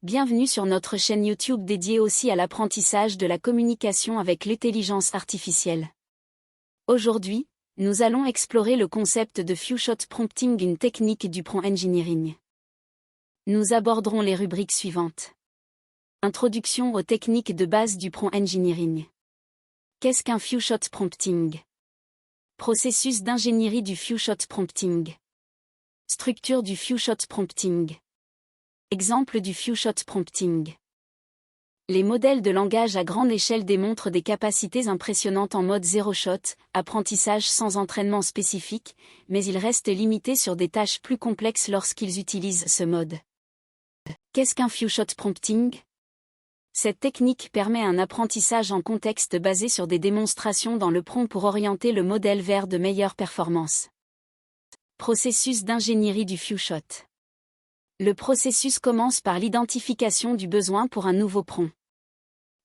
Bienvenue sur notre chaîne YouTube dédiée aussi à l'apprentissage de la communication avec l'intelligence artificielle. Aujourd'hui, nous allons explorer le concept de few-shot prompting, une technique du prompt engineering. Nous aborderons les rubriques suivantes. Introduction aux techniques de base du prompt engineering. Qu'est-ce qu'un few-shot prompting? Processus d'ingénierie du few-shot prompting. Structure du few-shot prompting. Exemple du few-shot prompting. Les modèles de langage à grande échelle démontrent des capacités impressionnantes en mode zero-shot, apprentissage sans entraînement spécifique, mais ils restent limités sur des tâches plus complexes lorsqu'ils utilisent ce mode. Qu'est-ce qu'un few-shot prompting? Cette technique permet un apprentissage en contexte basé sur des démonstrations dans le prompt pour orienter le modèle vers de meilleures performances. Processus d'ingénierie du few-shot. Le processus commence par l'identification du besoin pour un nouveau prompt.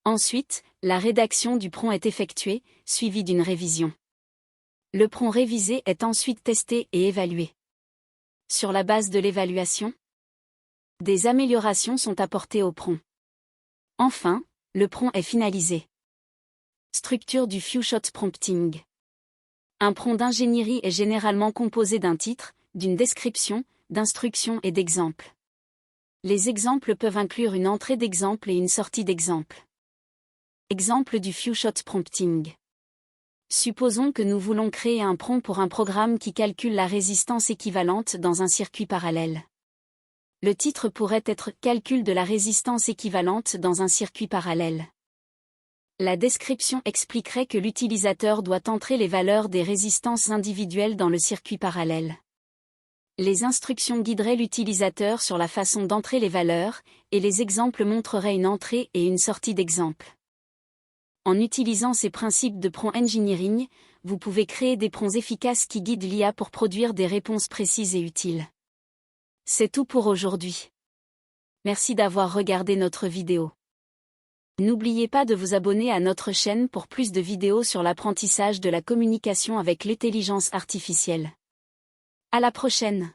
Ensuite, la rédaction du prompt est effectuée, suivie d'une révision. Le prompt révisé est ensuite testé et évalué. Sur la base de l'évaluation, des améliorations sont apportées au prompt. Enfin, le prompt est finalisé. Structure du few-shot prompting. Un prompt d'ingénierie est généralement composé d'un titre, d'une description, d'instructions et d'exemples. Les exemples peuvent inclure une entrée d'exemple et une sortie d'exemple. Exemple du few-shot prompting. Supposons que nous voulons créer un prompt pour un programme qui calcule la résistance équivalente dans un circuit parallèle. Le titre pourrait être « Calcul de la résistance équivalente dans un circuit parallèle ». La description expliquerait que l'utilisateur doit entrer les valeurs des résistances individuelles dans le circuit parallèle. Les instructions guideraient l'utilisateur sur la façon d'entrer les valeurs, et les exemples montreraient une entrée et une sortie d'exemple. En utilisant ces principes de prompt engineering, vous pouvez créer des prompts efficaces qui guident l'IA pour produire des réponses précises et utiles. C'est tout pour aujourd'hui. Merci d'avoir regardé notre vidéo. N'oubliez pas de vous abonner à notre chaîne pour plus de vidéos sur l'apprentissage de la communication avec l'intelligence artificielle. À la prochaine!